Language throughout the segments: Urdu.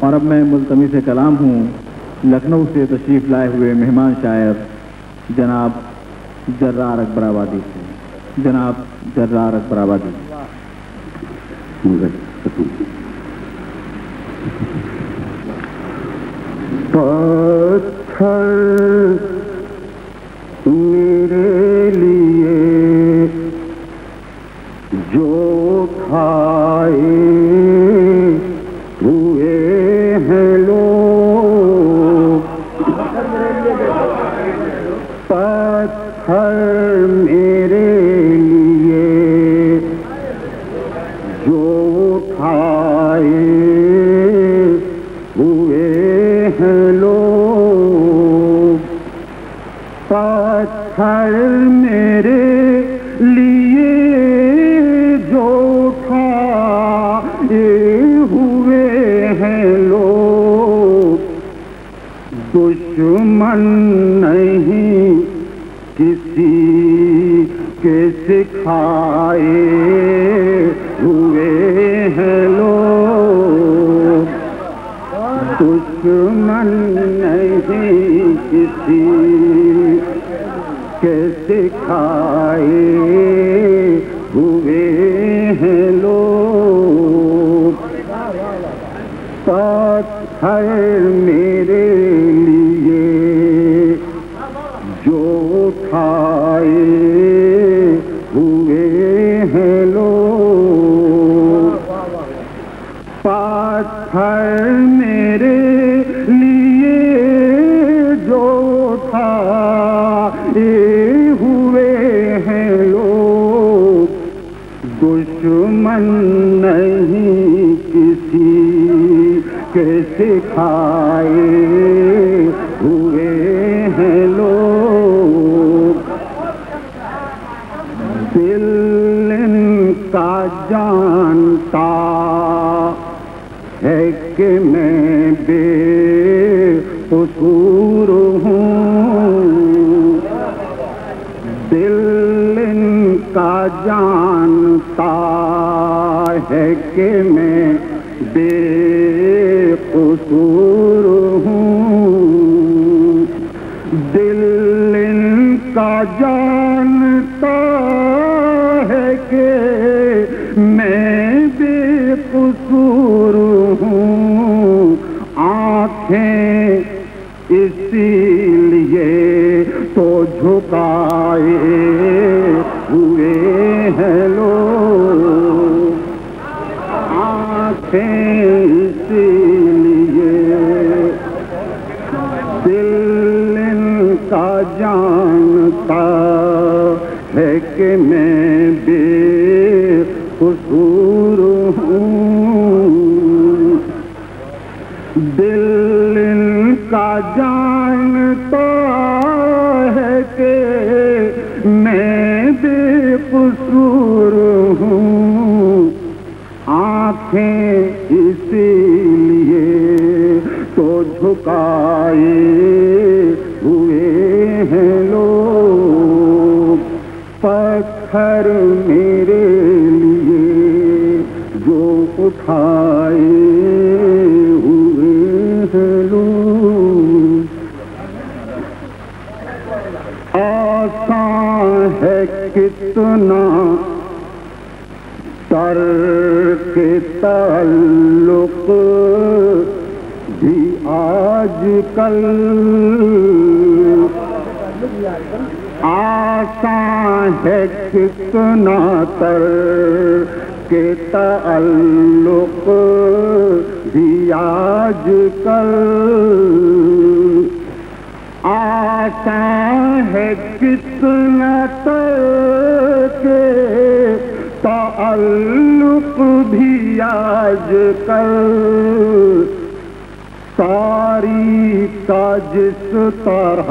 اور اب میں ملتمس کلام ہوں لکھنؤ سے تشریف لائے ہوئے مہمان شاعر جناب جرار اکبر آبادی سے. جناب جرار اکبر آبادی. پتھر میرے لیے جو کھائے ہوئے ہیں لوگ، پتھر میرے لیے جو کھائے ہوئے ہیں لوگ، پتھر میرے لیے جو کھائے ہوئے ہیں لوگ، دشمن نہیں کسی کے سکھائے ہوئے ہیں لوگ، دشمن نہیں کسی کے سکھائے ہوئے ہیں لوگ، پتھر میرے لیے جو کھائے ہوئے ہیں لوگ، پتھر میرے لیے جو کھائے ہوئے ہیں لوگ، دشمن نہیں کسی کے سکھائے ہوئے ہیں لوگ، دل ان کا جانتا ہے کہ میں بے قصور ہوں، دل ان کا جانتا ہے کہ میں بے قصور ہوں، دل ان کا جانتا ہے کہ میں بے قصور ہوں، آنکھیں اسی لیے تو جھکائے ہوئے ہیں لوگ، آنکھیں اسی لیے، دل ان کا جانتا ہے کہ میں بے قصور ہوں، دل ان کا جانتا ہے کہ میں بے قصور ہوں، آنکھیں اسی لیے تو جھکائے ہوئے ہیں لوگ، پتھر میرے لیے جو اٹھائے ہوئے ہیں لوگ، آسان ہے کتنا ترک تعلق بھی آج کل، آسان ہے کتنا ترک تعلق بھی آج کل، آسان ہے کتنا ترک تعلق بھی آج کل، ساری کا جس طرح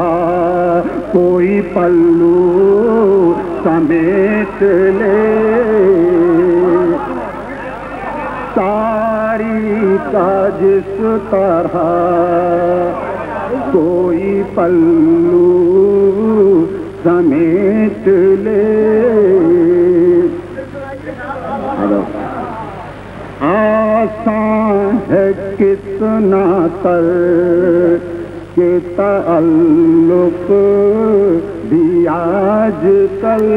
کوئی پلو سمیٹ لے، ساری کا جس طرح کوئی پلو سمیٹ لے، آسان ہے کتنا ناتر کے تعلق بھی آج کل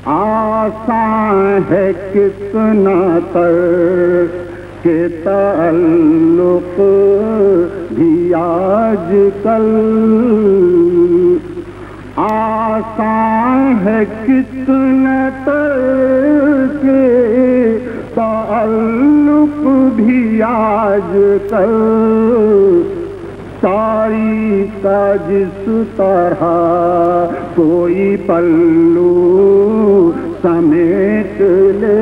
آسان ہے کتنا تر کے تعلق بھی آج کل آسان ہے کتنا تر کے تعلق بھی آج کل ساری کا جس طرح کوئی پلو سمیٹ لے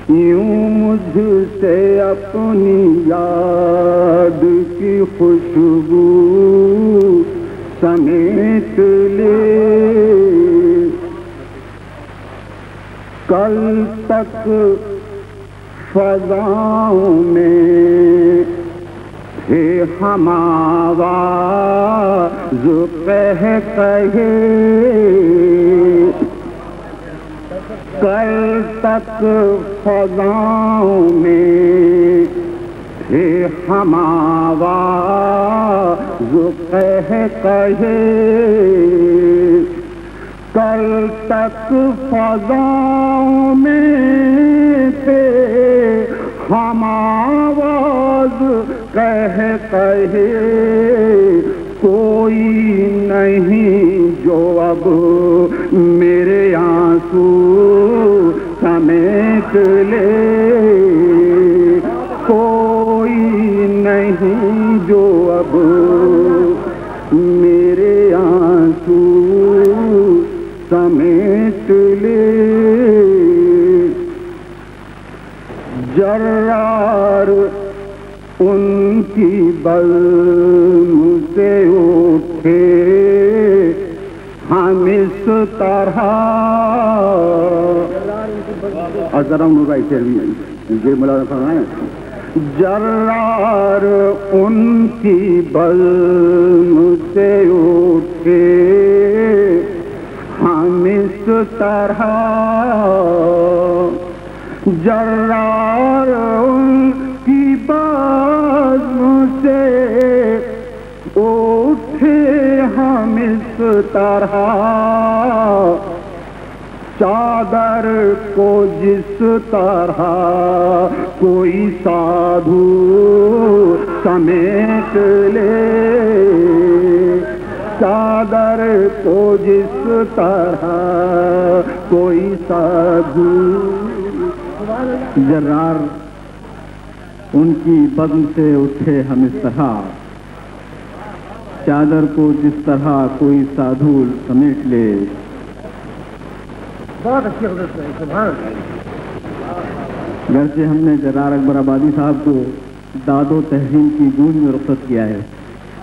یوں مجھ سے اپنی یاد کی خوشبو سمیٹ لے کل تک فضاؤں میں تھے ہم آواز کہے کل تک فضاؤں میں تھے ہم آواز کہے کل تک فضاؤں میں تھے ہم آواز کہے کوئی نہیں جو اب میرے آنسو سمیٹ لے کوئی نہیں جو اب میرے آنسو سمیٹ لے جرار ان کی بزم سے اٹھے ہم اس طرح جرار ان کی بزم سے اٹھے ہم اس طرح جرار ان کی بزم سے اٹھے ہم اس طرح چادر کو جس طرح کوئی سادھو سمیٹ لے چادر کو جس طرح کوئی سادھو جرار ان کی بزم سے اٹھے ہم اس طرح چادر کو جس طرح کوئی سادھو سمیٹ لے بہت اچھی حضرت ہے سبحان اللہ گرچہ ہم نے جرار اکبر آبادی صاحب کو داد و تحریم کی گونج میں رخصت کیا ہے